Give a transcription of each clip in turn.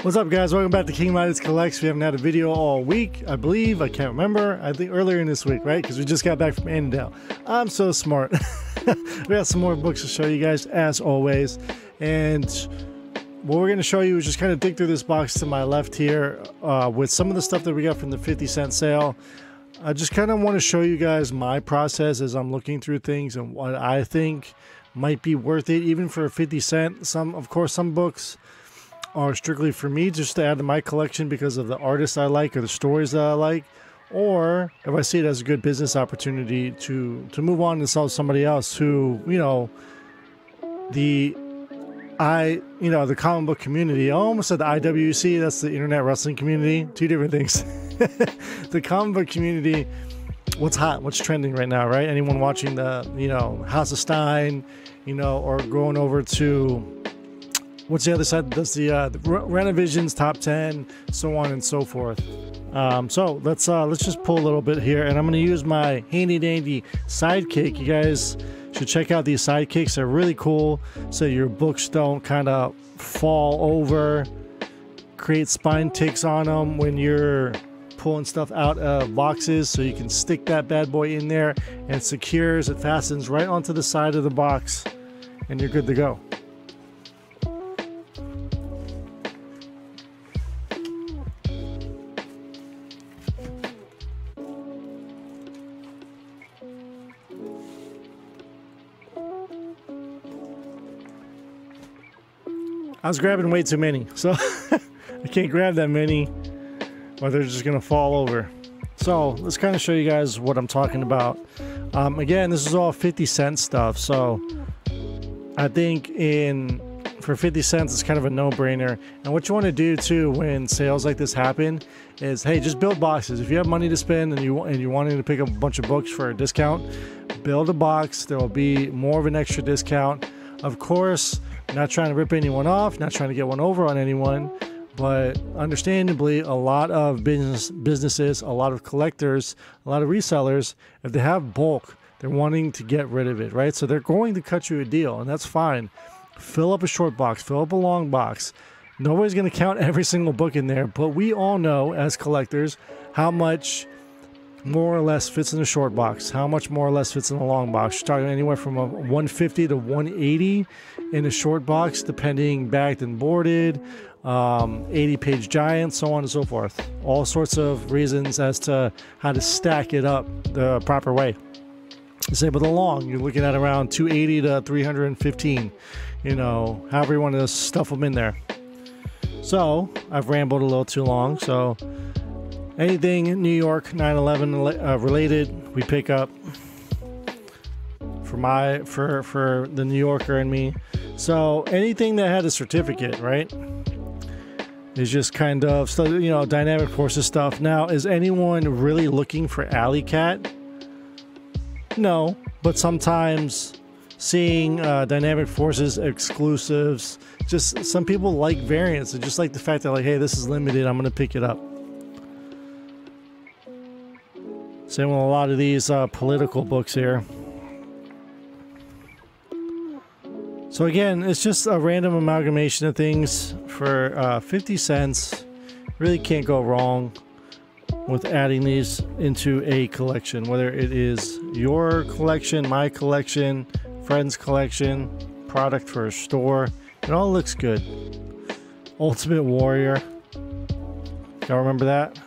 What's up, guys? Welcome back to King Midas Collects. We haven't had a video all week, I believe. I can't remember. I think earlier in this week, right? Because we just got back from Annandale. I'm so smart. We got some more books to show you guys, as always. And what we're going to show you is just kind of dig through this box to my left here with some of the stuff that we got from the 50-cent sale. I just kind of want to show you guys my process as I'm looking through things and what I think might be worth it, even for 50 cents. Of course, some books are strictly for me just to add to my collection because of the artists I like or the stories that I like, or if I see it as a good business opportunity to move on and sell to somebody else who, you know, the comic book community. I almost said the IWC, that's the internet wrestling community. Two different things. The comic book community, what's hot, what's trending right now, right? Anyone watching the, House of Stein, or going over to, what's the other side? That's the Renovision's top 10, so on and so forth. So let's just pull a little bit here, and I'm going to use my handy dandy sidekick. You guys should check out these sidekicks. They're really cool, so your books don't kind of fall over, create spine ticks on them when you're pulling stuff out of boxes, so you can stick that bad boy in there and it secures, it fastens right onto the side of the box, and you're good to go. I was grabbing way too many, so I can't grab that many or they're just gonna fall over. So let's kind of show you guys what I'm talking about. Again, this is all 50-cent stuff, so I think for 50 cents it's kind of a no-brainer. And what you want to do too when sales like this happen is, hey, just build boxes. If you have money to spend and you're wanting to pick up a bunch of books for a discount, build a box. There will be more of an extra discount. Of course, not trying to rip anyone off, not trying to get one over on anyone, but understandably, a lot of businesses, a lot of collectors, a lot of resellers, if they have bulk, they're wanting to get rid of it, right? So they're going to cut you a deal, and that's fine. Fill up a short box, fill up a long box. Nobody's going to count every single book in there, but we all know as collectors how much more or less fits in a short box, how much more or less fits in a long box. You're talking anywhere from a 150 to 180 in a short box, depending bagged and boarded, 80-page giant, so on and so forth. All sorts of reasons as to how to stack it up the proper way. Say with a long, you're looking at around 280 to 315, however you want to stuff them in there. So I've rambled a little too long, so anything in New York 9/11 related, we pick up for the New Yorker and me. So anything that had a certificate, right, is just kind of dynamic forces stuff. Now, is anyone really looking for Alley Cat? No, but sometimes seeing dynamic forces exclusives, just some people like variants and just like the fact that, like, hey, this is limited, I'm gonna pick it up. Same with a lot of these political books here. So again, it's just a random amalgamation of things for 50 cents. Really can't go wrong with adding these into a collection, whether it is your collection, my collection, friend's collection, product for a store. It all looks good. Ultimate Warrior. Y'all remember that?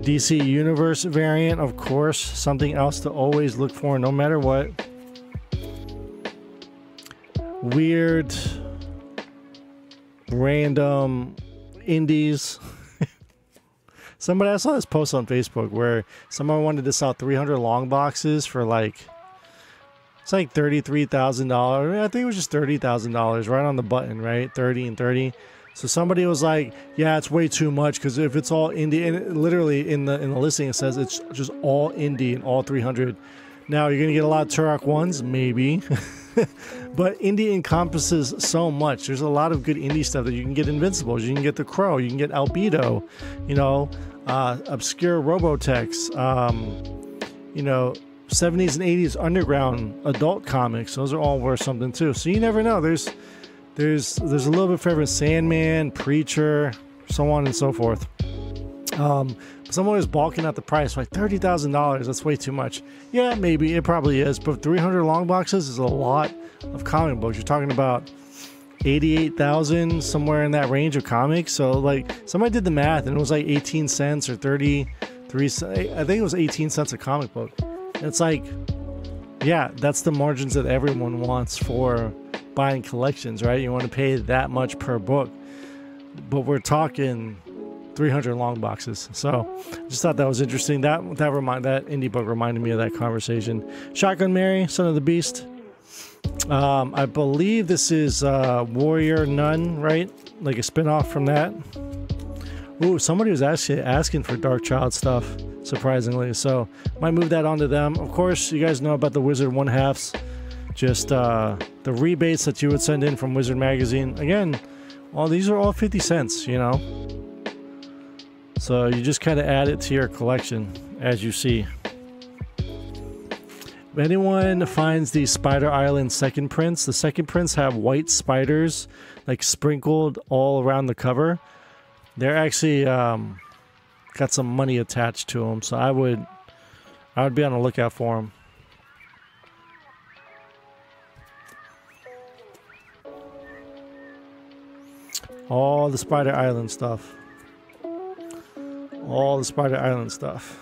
DC Universe variant, of course. Something else to always look for no matter what. Weird, random indies. I saw this post on Facebook where someone wanted to sell 300 long boxes for it's like $33,000. I think it was just $30,000 right on the button, right? 30 and 30. So somebody was like, yeah, it's way too much, because if it's all indie, and it, literally in the listing it says it's just all indie and all 300. Now you're gonna get a lot of Turok ones, maybe. But indie encompasses so much. There's a lot of good indie stuff that you can get. Invincibles, you can get The Crow, you can get Albedo, obscure Robotex, 70s and 80s underground adult comics. Those are all worth something too. So you never know. There's There's a little bit for everyone. Sandman, Preacher, so on and so forth. Someone is balking at the price, like $30,000. That's way too much. Yeah, maybe it probably is, but 300 long boxes is a lot of comic books. You're talking about 88,000, somewhere in that range of comics. So like somebody did the math and it was like 18 cents or 33 cents. I think it was 18 cents a comic book. And it's like, yeah, that's the margins that everyone wants for buying collections, right? You want to pay that much per book, but we're talking 300 long boxes. So I just thought that was interesting. That indie book reminded me of that conversation. Shotgun Mary, Son of the Beast. I believe this is Warrior Nun, right? Like a spin-off from that. Ooh, somebody was actually asking for Dark Child stuff, surprisingly. So might move that on to them. Of course, you guys know about the Wizard one-halves. Just the rebates that you would send in from Wizard Magazine. Again, all these are all 50 cents, you know. So you just kind of add it to your collection as you see. If anyone finds the Spider Island second prints, the second prints have white spiders like sprinkled all around the cover. They're actually got some money attached to them, so I would be on the lookout for them. All the Spider Island stuff. All the Spider Island stuff.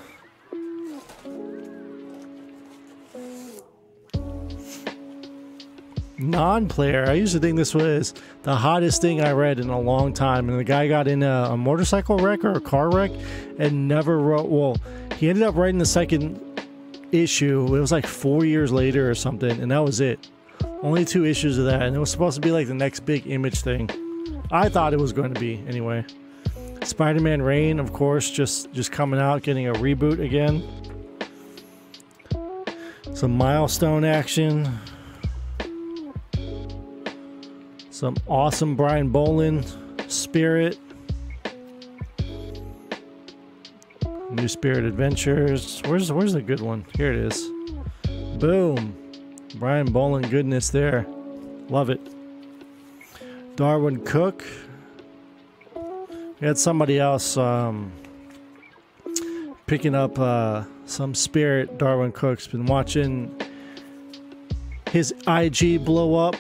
Non-player. I used to think this was the hottest thing I read in a long time. And the guy got in a motorcycle wreck or a car wreck and never wrote. Well, he ended up writing the second issue. It was like 4 years later or something. And that was it. Only 2 issues of that. And it was supposed to be like the next big Image thing. I thought it was going to be anyway. Spider-Man Reign, of course, just coming out, getting a reboot again. Some milestone action. Some awesome Brian Boland Spirit. New Spirit Adventures. Where's the good one? Here it is. Boom. Brian Boland goodness there. Love it. Darwin Cook. We had somebody else picking up some Spirit. Darwin Cook's been watching his IG blow up.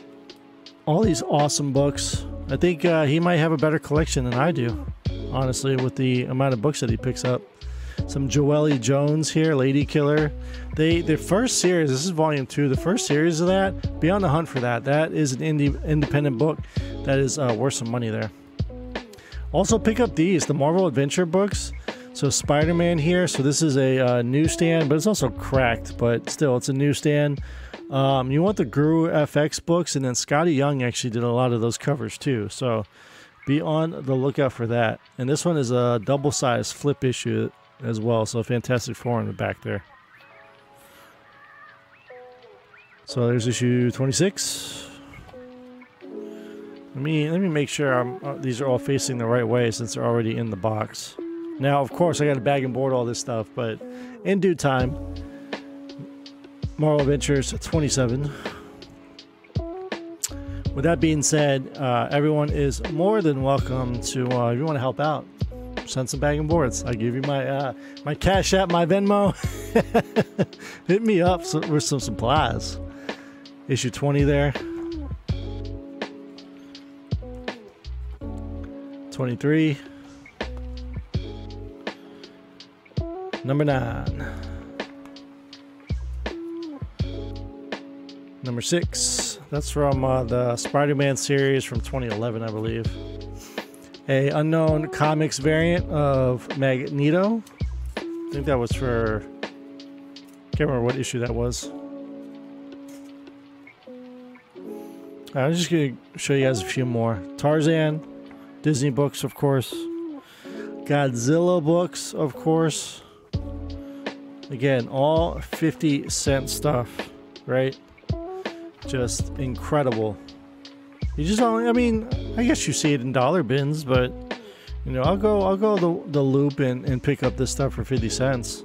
All these awesome books. I think he might have a better collection than I do, honestly, with the amount of books that he picks up. Some Joelle Jones here, Lady Killer. The first series, this is volume 2, the first series of that, be on the hunt for that. That is an independent book that is worth some money there. Also pick up these, the Marvel Adventure books. So Spider-Man here, so this is a newsstand, but it's also cracked, but still, it's a newsstand. You want the Guru FX books, and then Scotty Young actually did a lot of those covers too, so be on the lookout for that. And this one is a double-sized flip issue as well, so Fantastic Four in the back there. So there's issue 26. Let me make sure these are all facing the right way since they're already in the box. Now, of course, I got to bag and board all this stuff, but in due time. Marvel Adventures 27. With that being said, everyone is more than welcome to, if you want to help out, send some bag and boards. I'll give you my my Cash App, my Venmo. Hit me up with some supplies. Issue 20 there. 23. Number 9. Number 6. That's from the Spider-Man series from 2011, I believe. A unknown comics variant of Magneto. I think that was for... Can't remember what issue that was. I'm just going to show you guys a few more. Tarzan. Disney books, of course. Godzilla books, of course. Again, all 50-cent stuff, right? Just incredible. You just don't, I mean, I guess you see it in dollar bins, but you know, I'll go the loop and pick up this stuff for 50 cents.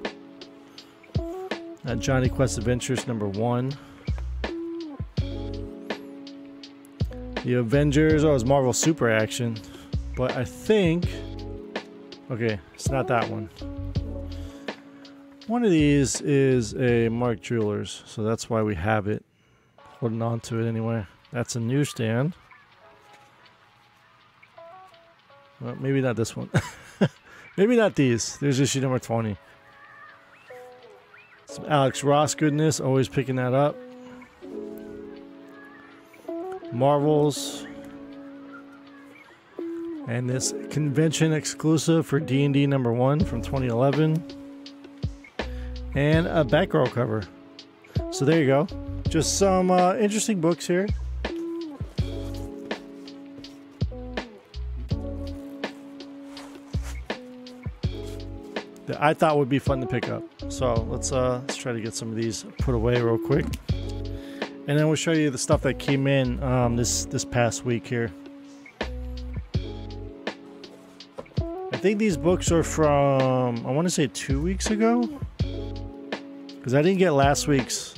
Johnny Quest Adventures #1. The Avengers. Oh, it's Marvel Super Action. But I think... Okay, it's not that one. One of these is a Mark Jewelers, so that's why we have it. Holding on to it anyway. That's a newsstand. Well, maybe not this one. Maybe not these. There's issue number 20. Some Alex Ross goodness, always picking that up. Marvels. And this convention exclusive for D&D number 1 from 2011. And a Batgirl cover. So there you go. Just some interesting books here. That I thought would be fun to pick up. So let's try to get some of these put away real quick. And then we'll show you the stuff that came in this past week here. I think these books are from, I want to say 2 weeks ago. Because I didn't get last week's,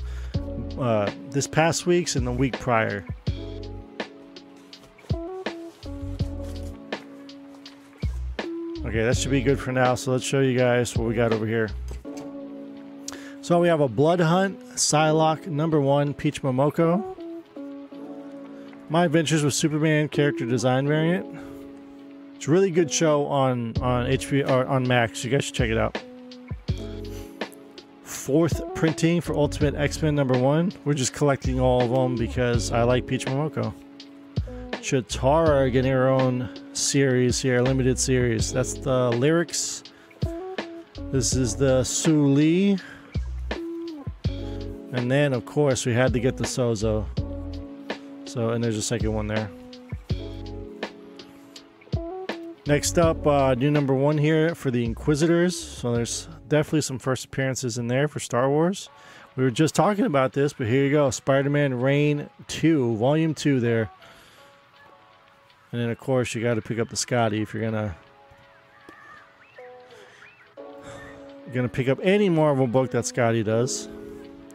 this past week's and the week prior. Okay, that should be good for now. So let's show you guys what we got over here. So we have a Blood Hunt, Psylocke, number 1, Peach Momoko. My Adventures with Superman character design variant. It's a really good show on HBO or on Max. You guys should check it out. 4th printing for Ultimate X-Men number 1. We're just collecting all of them because I like Peach Momoko. Chitara getting her own series here, limited series. That's the lyrics. This is the Sue Lee. And then, of course, we had to get the Sozo. So, and there's a second one there. Next up, new number 1 here for the Inquisitors. So there's definitely some first appearances in there for Star Wars. We were just talking about this, but here you go. Spider-Man Reign 2, Volume 2 there. And then, of course, you got to pick up the Scotty if you're gonna pick up any Marvel book that Scotty does.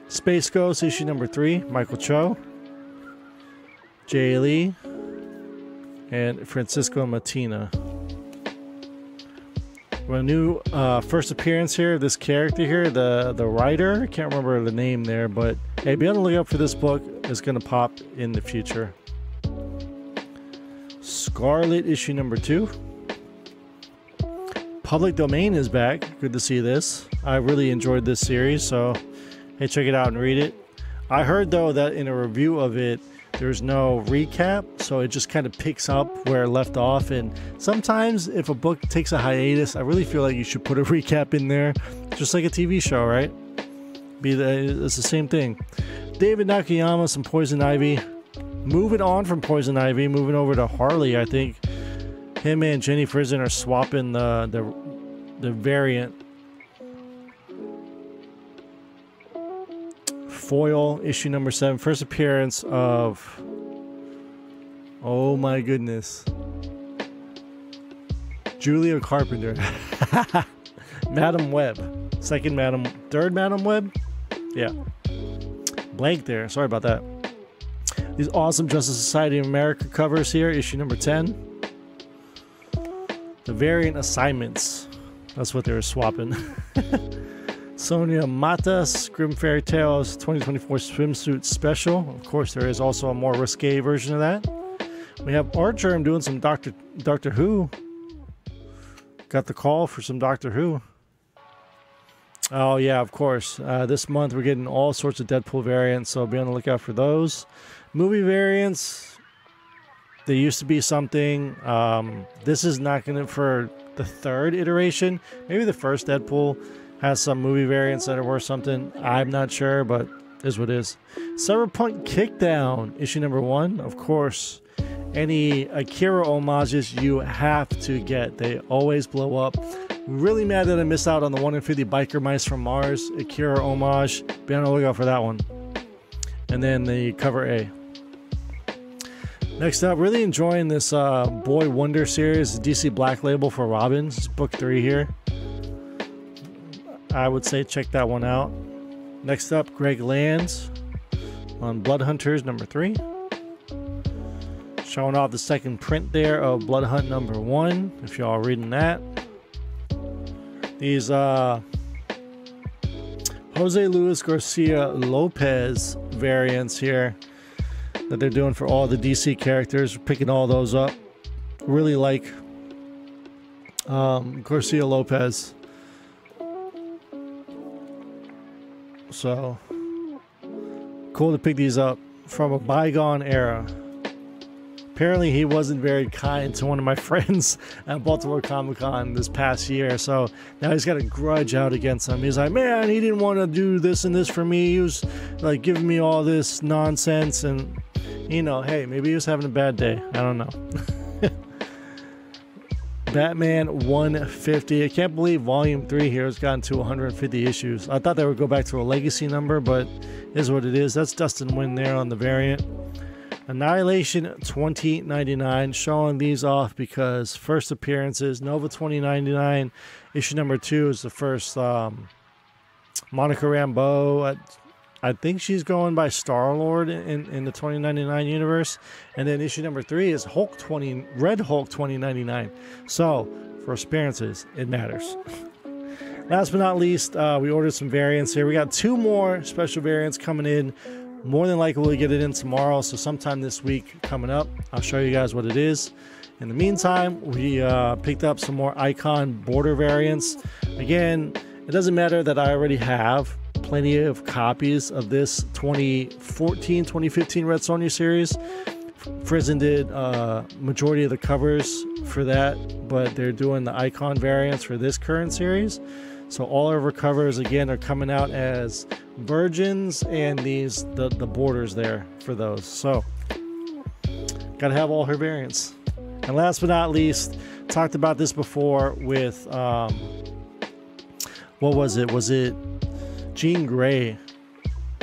Space Ghost, issue number 3, Michael Cho, Jay Lee, and Francisco Matina. A new first appearance here of this character here, the writer. I can't remember the name there, but hey, be on the lookout for this book. It's going to pop in the future. Scarlet, issue number 2. Public Domain is back. Good to see this. I really enjoyed this series, so hey, check it out and read it. I heard, though, that in a review of it, there's no recap, so it just kind of picks up where it left off. And sometimes if a book takes a hiatus, I really feel like you should put a recap in there, just like a TV show, right? It's the same thing. David Nakayama, some Poison Ivy. Moving on from Poison Ivy, moving over to Harley, I think. Him and Jenny Frison are swapping the variant. Foil, issue number 7, first appearance of, oh my goodness, Julia Carpenter. Madam Web. Third Madam Web? Yeah. Blank there, sorry about that. These awesome Justice Society of America covers here, issue number 10. The variant assignments. That's what they were swapping. Sonia Mata's Grim Fairy Tales 2024 swimsuit special. Of course, there is also a more risque version of that. We have Archer doing some Doctor Who. Got the call for some Doctor Who. Oh yeah, of course. This month we're getting all sorts of Deadpool variants, so be on the lookout for those. Movie variants. There used to be something. This is not going to for the 3rd iteration. Maybe the first Deadpool has some movie variants that are worth something. I'm not sure, but is what is. Cyberpunk Kickdown, issue number 1. Of course, any Akira homages you have to get. They always blow up. Really mad that I missed out on the 1 in 50 Biker Mice from Mars Akira homage. Be on the lookout for that one. And then the cover A. Next up, really enjoying this Boy Wonder series, DC Black Label for Robins. It's book 3 here. I would say check that one out. Next up, Greg Lands on Blood Hunters number 3. Showing off the second print there of Blood Hunt #1, if y'all are reading that. These Jose Luis Garcia Lopez variants here that they're doing for all the DC characters. Picking all those up. Really like Garcia Lopez. So cool to pick these up from a bygone era. Apparently he wasn't very kind to one of my friends at Baltimore Comic-Con this past year, so now he's got a grudge out against him. He's like, man, he didn't want to do this and this for me. He was like giving me all this nonsense, and you know, hey, maybe he was having a bad day. I don't know. Batman 150. I can't believe Volume 3 here has gotten to 150 issues. I thought they would go back to a legacy number, but it is what it is. That's Dustin Nguyen there on the variant. Annihilation 2099, showing these off because first appearances. Nova 2099, issue number 2 is the first Monica Rambeau. I think she's going by Star-Lord in the 2099 universe. And then issue number 3 is Red Hulk 2099. So, first appearances, it matters. Last but not least, we ordered some variants here. We got 2 more special variants coming in. More than likely we'll get it in tomorrow, so sometime this week coming up. I'll show you guys what it is. In the meantime, we picked up some more Icon border variants. Again, it doesn't matter that I already have plenty of copies of this 2014-2015 Red Sonja series. Frizen did majority of the covers for that, but they're doing the Icon variants for this current series. So all of her covers again are coming out as virgins, and these the borders there for those. So gotta have all her variants. And last but not least, talked about this before with what was it? Was it Jean Grey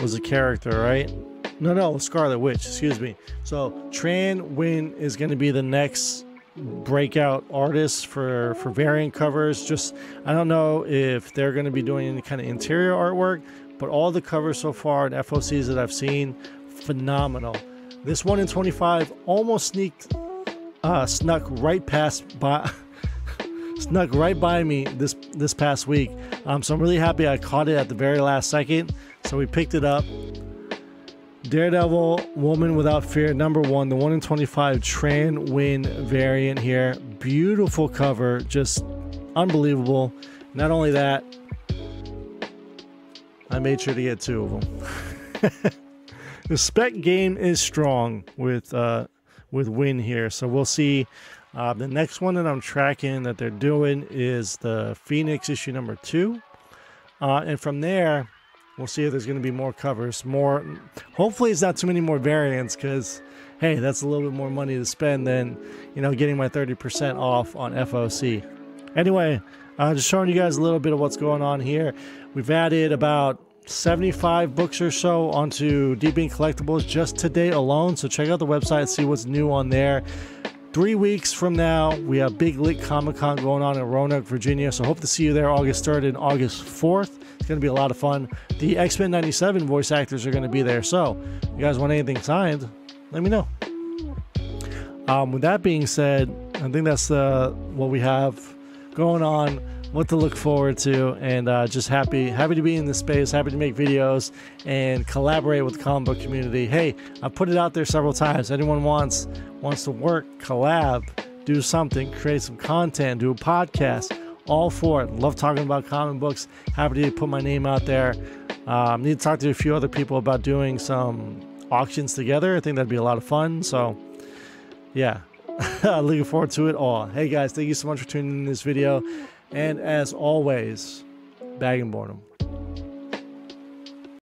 was a character, right? No, Scarlet Witch, excuse me. So Tran Nguyen is going to be the next breakout artist for variant covers. Just, I don't know if they're going to be doing any kind of interior artwork, but all the covers so far and FOCs that I've seen, phenomenal. This 1 in 25 almost snuck right by me this past week. So I'm really happy I caught it at the very last second. So we picked it up. Daredevil Woman Without Fear #1, the 1 in 25 Tran Nguyen variant here. Beautiful cover, just unbelievable. Not only that, I made sure to get 2 of them. The spec game is strong with Nguyen here, so we'll see. The next one that I'm tracking that they're doing is the Phoenix issue #2, and from there we'll see if there's going to be more covers. Hopefully it's not too many more variants, because hey, that's a little bit more money to spend than, you know, getting my 30% off on FOC. Anyway, just showing you guys a little bit of what's going on here. We've added about 75 books or so onto Deep Ink Collectibles just today alone, so check out the website, see what's new on there. 3 weeks from now, we have Big Lit Comic-Con going on in Roanoke, Virginia, so hope to see you there August 3rd and August 4th. It's going to be a lot of fun. The X-Men 97 voice actors are going to be there, so if you guys want anything signed, let me know. With that being said, I think that's what we have going on, what to look forward to, and just happy to be in this space, happy to make videos and collaborate with the comic book community. Hey, I've put it out there several times. Anyone wants to work, collab, do something, create some content, do a podcast, all for it. Love talking about comic books. Happy to put my name out there. Need to talk to a few other people about doing some auctions together. I think that'd be a lot of fun. So yeah, looking forward to it all. Hey guys, thank you so much for tuning in this video. And as always, bag and boredom.